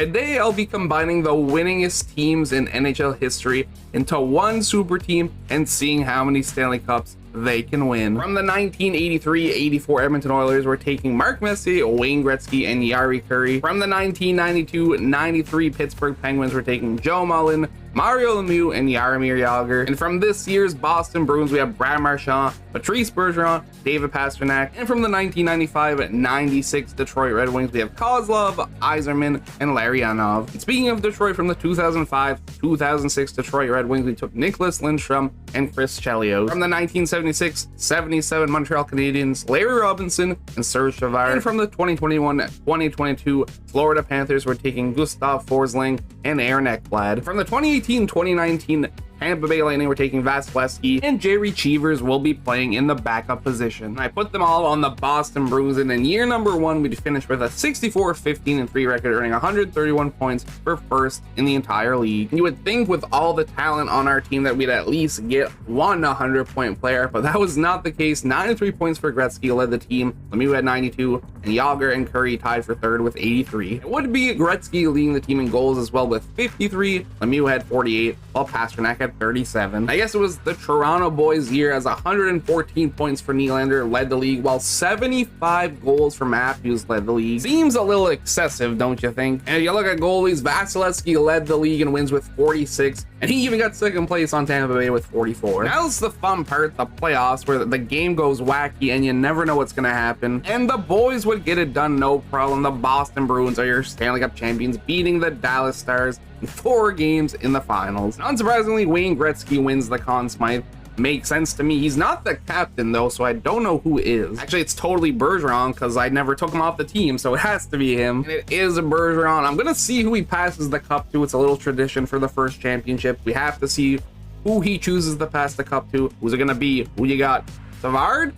Today, I'll be combining the winningest teams in NHL history into one super team and seeing how many Stanley Cups they can win. From the 1983-84 Edmonton Oilers, we're taking Mark Messier, Wayne Gretzky, and Jari Kurri. From the 1992-93 Pittsburgh Penguins, we're taking Joe Mullen, Mario Lemieux, and Jaromir Jagr. And from this year's Boston Bruins, we have Brad Marchand, Patrice Bergeron, David Pastrnak. And from the 1995-96 Detroit Red Wings, we have Kozlov, Yzerman, and Larionov. And speaking of Detroit, from the 2005-2006 Detroit Red Wings, we took Nicholas Lindstrom and Chris Chelios. From the 1976-77 Montreal Canadiens, Larry Robinson and Serge Savard. And from the 2021-2022 Florida Panthers, we're taking Gustav Forsling and Aaron Ekblad. From the 2018-2019 Tampa Bay Lightning, we're taking Vasilevsky, and Jerry Cheevers will be playing in the backup position. I put them all on the Boston Bruins, and in year number one, we finished with a 64-15-3 record, earning 131 points for first in the entire league. And you would think with all the talent on our team that we'd at least get one 100-point player, but that was not the case. 93 points for Gretzky led the team. Lemieux had 92, and Jagr and Kurri tied for third with 83. It would be Gretzky leading the team in goals as well with 53. Lemieux had 48, while Pastrnak had 37. I guess it was the Toronto boys' year, as 114 points for Nylander led the league, while 75 goals for Matthews led the league. Seems a little excessive, don't you think? And if you look at goalies, Vasilevsky led the league in wins with 46, and he even got second place on Tampa Bay with 44. Now it's the fun part, the playoffs, where the game goes wacky and you never know what's gonna happen. And the boys would get it done no problem. The Boston Bruins are your Stanley Cup champions, beating the Dallas Stars in 4 games in the finals. Unsurprisingly, Wayne Gretzky wins the Conn Smythe. Makes sense to me. He's not the captain though, so I don't know who is. Actually, it's totally Bergeron, because I never took him off the team, so it has to be him. And it is Bergeron. I'm gonna see who he passes the cup to. It's a little tradition for the first championship. We have to see who he chooses to pass the cup to. Who's it gonna be? Who you got? Savard?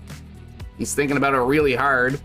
He's thinking about it really hard.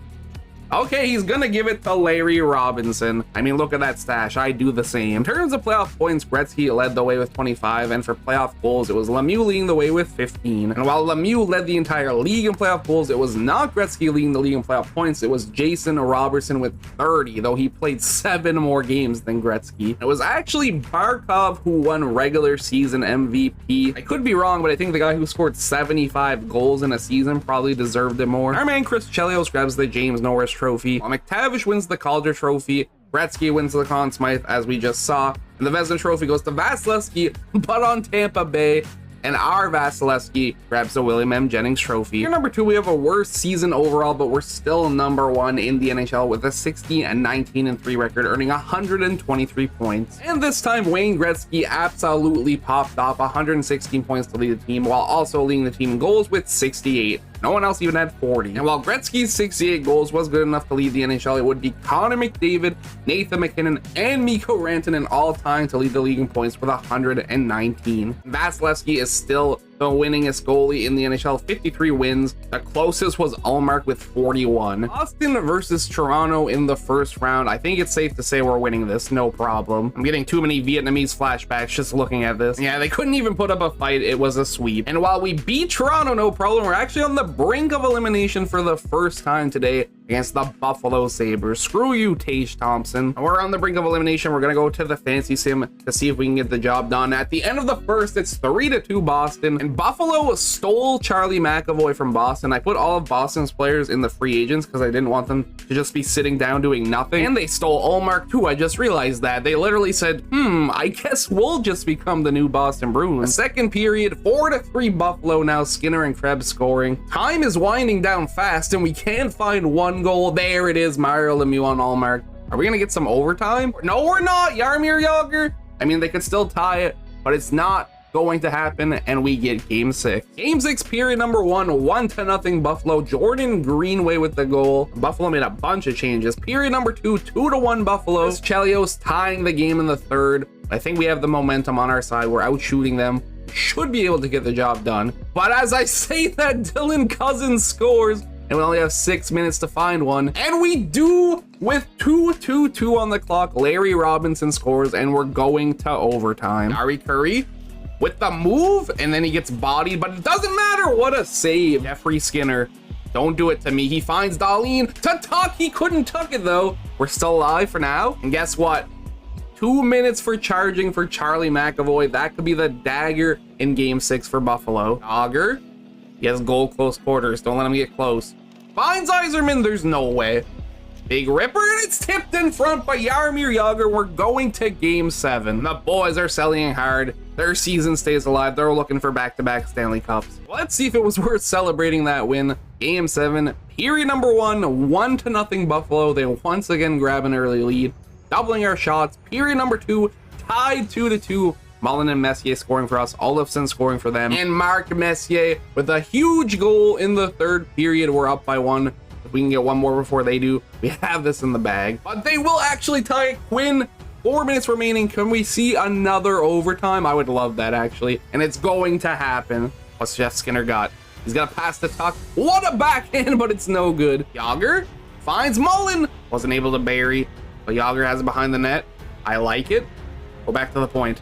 Okay, he's gonna give it to Larry Robinson. I mean, look at that stash. I do the same. In terms of playoff points, Gretzky led the way with 25, and for playoff goals, it was Lemieux leading the way with 15. And while Lemieux led the entire league in playoff goals, it was not Gretzky leading the league in playoff points. It was Jason Robertson with 30, though he played 7 more games than Gretzky. It was actually Barkov who won regular season MVP. I could be wrong, but I think the guy who scored 75 goals in a season probably deserved it more. Our man Chris Chelios grabs the James Norris Trophy, while McTavish wins the Calder Trophy. Gretzky wins the Conn Smythe, as we just saw, and the Vezina Trophy goes to Vasilevsky, but on Tampa Bay. And our Vasilevsky grabs the William M. Jennings Trophy. Year number 2, we have a worse season overall, but we're still number 1 in the NHL with a 16-19-3 record, earning 123 points. And this time, Wayne Gretzky absolutely popped off, 116 points to lead the team, while also leading the team in goals with 68. No one else even had 40. And while Gretzky's 68 goals was good enough to lead the NHL, it would be Connor McDavid, Nathan MacKinnon, and Mikko Rantanen all time to lead the league in points with 119. Vasilevsky is still the winningest goalie in the NHL, 53 wins. The closest was Ullmark with 41. Boston versus Toronto in the first round. I think it's safe to say we're winning this, no problem. I'm getting too many Vietnamese flashbacks just looking at this. Yeah, they couldn't even put up a fight. It was a sweep. And while we beat Toronto, no problem, we're actually on the brink of elimination for the first time today against the Buffalo Sabres. Screw you, Tage Thompson. We're on the brink of elimination. We're gonna go to the fancy sim to see if we can get the job done. At the end of the first, it's 3-2 Boston, and Buffalo stole Charlie McAvoy from Boston. I put all of Boston's players in the free agents because I didn't want them to just be sitting down doing nothing. And they stole Ullmark too. I just realized that. They literally said, I guess we'll just become the new Boston Bruins. Second period, 4-3 Buffalo now. Skinner and Krebs scoring. Time is winding down fast, and we can't find one goal. There it is, Mario Lemieux on Ullmark. Are we gonna get some overtime? No, we're not. Jaromir Jagr. I mean, they could still tie it, but it's not going to happen, and we get game 6. Game 6, period number 1, 1-0 Buffalo. Jordan Greenway with the goal. Buffalo made a bunch of changes. Period number 2, 2-1 Buffalo. Chelios tying the game in the third. I think we have the momentum on our side. We're out shooting them. Should be able to get the job done. But as I say that, Dylan Cousins scores, and we only have 6 minutes to find one. And we do, with 2:22 on the clock. Larry Robinson scores, and we're going to overtime. Jari Kurri with the move, and then he gets bodied, but it doesn't matter. What a save. Jeffrey Skinner, don't do it to me. He finds Dahlin to tuck. He couldn't tuck it though. We're still alive for now. And guess what? 2 minutes for charging for Charlie McAvoy. That could be the dagger in game 6 for Buffalo. Yager, he has goal close quarters. Don't let him get close. Finds Yzerman. There's no way. Big ripper, and it's tipped in front by Jaromir Jagr. We're going to game 7. The boys are selling hard. Their season stays alive. They're looking for back-to-back Stanley Cups. Let's see if it was worth celebrating that win. Game 7, period number 1, 1-0 Buffalo. They once again grab an early lead, doubling our shots. Period number 2, tied 2-2. Mullen and Messier scoring for us, Olofsson scoring for them, and Mark Messier with a huge goal in the 3rd period. We're up by 1. If we can get one more before they do, we have this in the bag. But they will actually tie it. Quinn, 4 minutes remaining. Can we see another overtime? I would love that, actually. And it's going to happen. What's Jeff Skinner got? He's got to pass the tuck. What a backhand, but it's no good. Yager finds Mullen. Wasn't able to bury, but Yager has it behind the net. I like it. Go back to the point.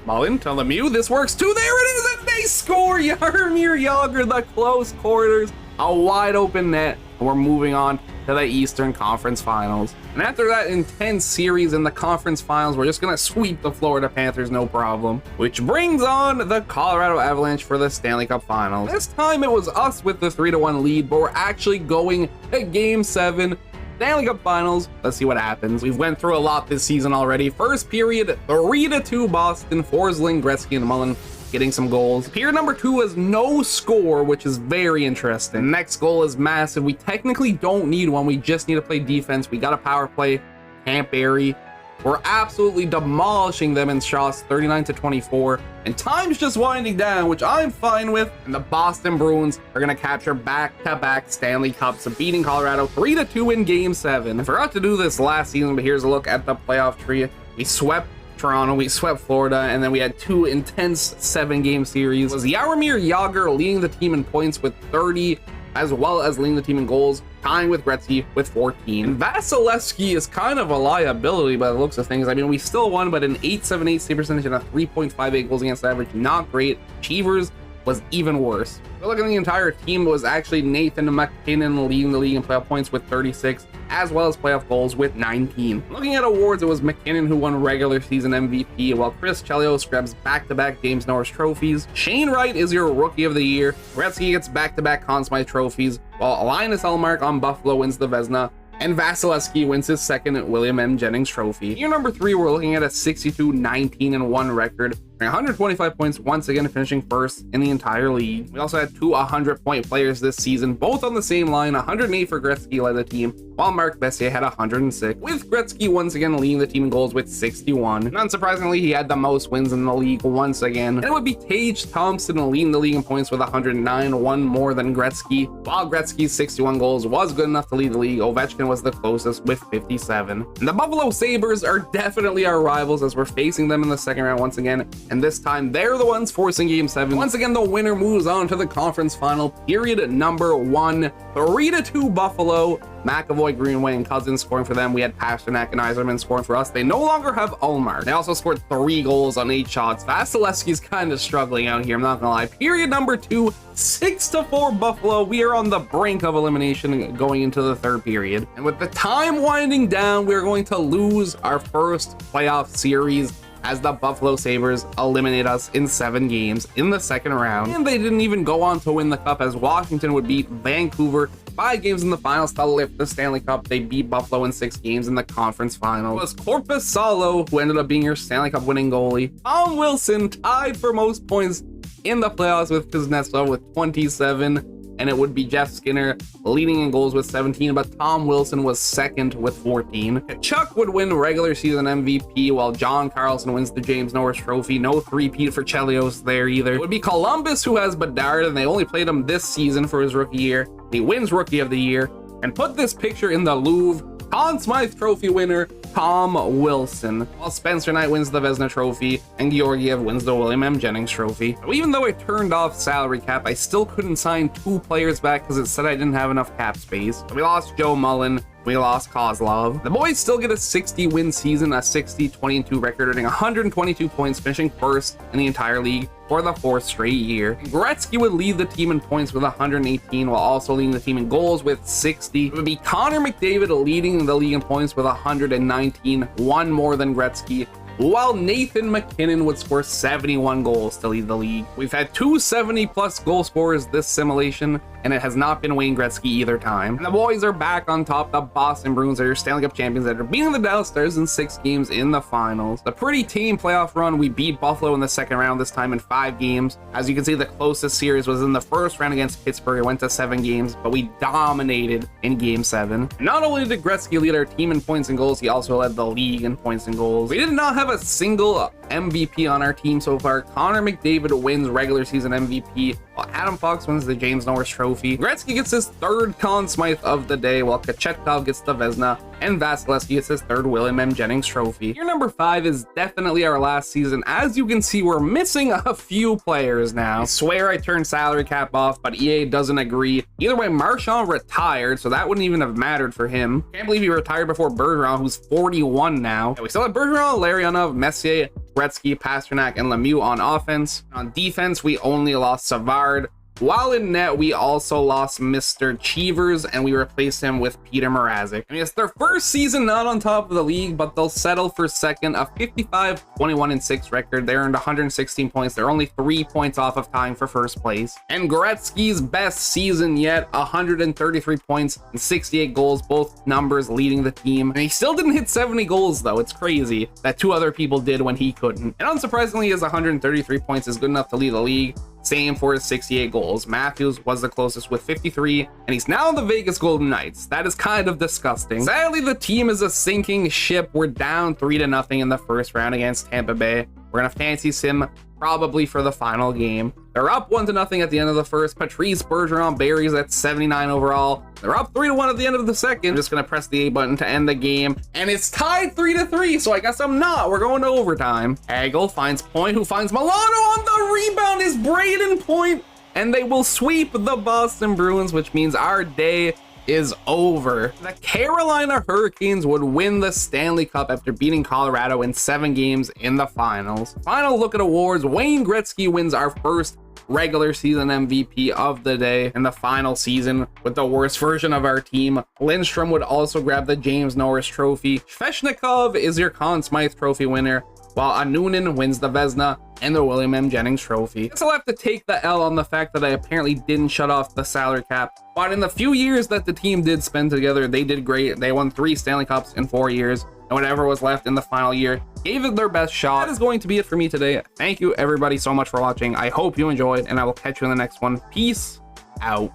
Mullen to Lemieux. This works too. There it is, and they score. Jaromir Jagr, the close quarters. A wide open net. We're moving on to the Eastern Conference Finals. And after that intense series in the conference finals, we're just going to sweep the Florida Panthers, no problem. Which brings on the Colorado Avalanche for the Stanley Cup Finals. This time it was us with the 3-1 lead, but we're actually going to Game 7. Stanley Cup Finals. Let's see what happens. We've went through a lot this season already. First period, 3-2 Boston. Forsling, Gretzky, and Mullen getting some goals. Period number 2 was no score, which is very interesting. Next goal is massive. We technically don't need one. We just need to play defense. We got a power play. Can't bury. We're absolutely demolishing them in shots, 39-24. And time's just winding down, which I'm fine with. And the Boston Bruins are going to capture back-to-back Stanley Cups, beating Colorado 3-2 in Game 7. I forgot to do this last season, but here's a look at the playoff tree. We swept Toronto, we swept Florida, and then we had 2 intense 7-game series. It was Jaromir Jagr leading the team in points with 30, as well as leading the team in goals, tying with Gretzky with 14. And Vasilevsky is kind of a liability by the looks of things. I mean, we still won, but an .878 save percentage and a 3.58 goals against average, not great. Achievers was even worse. If we look at the entire team, it was actually Nathan McKinnon leading the league in playoff points with 36, as well as playoff goals with 19. Looking at awards, it was McKinnon who won regular season MVP, while Chris Chelios grabs back-to-back James Norris trophies. Shane Wright is your Rookie of the Year. Gretzky gets back-to-back Conn Smythe trophies, while Linus Ullmark on Buffalo wins the Vezina, and Vasilevsky wins his 2nd William M. Jennings trophy. Year number 3, we're looking at a 62-19-1 record, 125 points, once again finishing first in the entire league. We also had 2 100-point players this season, both on the same line. 108 for Gretzky led the team, while Mark Messier had 106, with Gretzky once again leading the team in goals with 61. And unsurprisingly, he had the most wins in the league once again. And it would be Tage Thompson leading the league in points with 109, one more than Gretzky. While Gretzky's 61 goals was good enough to lead the league, Ovechkin was the closest with 57. And the Buffalo Sabres are definitely our rivals as we're facing them in the second round once again. And this time they're the ones forcing Game 7. Once again, the winner moves on to the conference final. Period number 1, 3-2 Buffalo. McAvoy, Greenway, and Cousins scoring for them. We had Pasternak and Yzerman scoring for us. They no longer have Ullmark. They also scored 3 goals on 8 shots. Vasilevsky's kind of struggling out here, I'm not gonna lie. Period number 2, 6-4 Buffalo. We are on the brink of elimination going into the 3rd period. And with the time winding down, we're going to lose our first playoff series as the Buffalo Sabres eliminate us in 7 games in the 2nd round. And they didn't even go on to win the cup, as Washington would beat Vancouver 5 games in the finals to lift the Stanley Cup. They beat Buffalo in 6 games in the conference final. It was Korpisalo who ended up being your Stanley Cup winning goalie. Tom Wilson tied for most points in the playoffs with Kuznetsov with 27. And it would be Jeff Skinner leading in goals with 17, but Tom Wilson was 2nd with 14. Chuck would win regular season MVP, while John Carlson wins the James Norris Trophy. No three-peat for Chelios there either. It would be Columbus who has Bedard, and they only played him this season for his rookie year. He wins Rookie of the Year, and put this picture in the Louvre. Conn Smythe Trophy winner, Tom Wilson, while Spencer Knight wins the Vezina Trophy and Georgiev wins the William M. Jennings Trophy. So even though I turned off salary cap, I still couldn't sign 2 players back because it said I didn't have enough cap space. So we lost Joe Mullen, we lost Kozlov. The boys still get a 60-win season, a 60-20-2 record, earning 122 points, finishing first in the entire league for the 4th straight year. Gretzky would lead the team in points with 118, while also leading the team in goals with 60. It would be Connor McDavid leading the league in points with 119, one more than Gretzky, while Nathan McKinnon would score 71 goals to lead the league. We've had 2 70-plus goal scorers this simulation, and it has not been Wayne Gretzky either time. And the boys are back on top. The Boston Bruins are your Stanley Cup champions that are beating the Dallas Stars in 6 games in the finals. The pretty tame playoff run. We beat Buffalo in the second round, this time in 5 games. As you can see, the closest series was in the first round against Pittsburgh. It went to 7 games, but we dominated in game 7. Not only did Gretzky lead our team in points and goals, he also led the league in points and goals. We did not have a single MVP on our team so far. Connor McDavid wins regular season MVP, while Adam Fox wins the James Norris Trophy. Gretzky gets his 3rd Conn Smythe of the day, while Kochetkov gets the Vezina, and Vasilevsky gets his 3rd William M. Jennings Trophy. Year number 5 is definitely our last season. As you can see, we're missing a few players now. I swear I turned salary cap off, but EA doesn't agree. Either way, Marchand retired, so that wouldn't even have mattered for him. Can't believe he retired before Bergeron, who's 41 now. We still have Bergeron, Larionov, Messier, Gretzky, Pasternak, and Lemieux on offense. On defense, we only lost Savard. While in net, we also lost Mr. Cheevers, and we replaced him with Peter Mrazek. I mean, it's their first season not on top of the league, but they'll settle for second, a 55-21-6 record. They earned 116 points. They're only 3 points off of tying for first place. And Gretzky's best season yet, 133 points and 68 goals, both numbers leading the team. And he still didn't hit 70 goals, though. It's crazy that 2 other people did when he couldn't. And unsurprisingly, his 133 points is good enough to lead the league. Same for his 68 goals. Matthews was the closest with 53, and he's now in the Vegas Golden Knights. That is kind of disgusting. Sadly, the team is a sinking ship. We're down 3-0 in the first round against Tampa Bay. We're gonna fancy sim probably for the final game. They're up 1-0 at the end of the first. Patrice Bergeron buries at 79 overall. They're up 3-1 at the end of the second. I'm just gonna press the A button to end the game, and it's tied 3-3, so I guess I'm not. We're going to overtime. Hagel finds Point, who finds Milano on the rebound. Is Braden Point, and they will sweep the Boston Bruins, which means our day is over. The Carolina Hurricanes would win the Stanley Cup after beating Colorado in 7 games in the finals. Final look at awards. Wayne Gretzky wins our first regular season MVP of the day in the final season with the worst version of our team. Lindstrom would also grab the James Norris Trophy. Svechnikov is your Conn Smythe Trophy winner, while Anunin wins the Vezina and the William M. Jennings Trophy. I guess I'll have to take the L on the fact that I apparently didn't shut off the salary cap. But in the few years that the team did spend together, they did great. They won 3 Stanley Cups in 4 years, and whatever was left in the final year gave it their best shot. That is going to be it for me today. Thank you everybody so much for watching. I hope you enjoyed, and I will catch you in the next one. Peace out.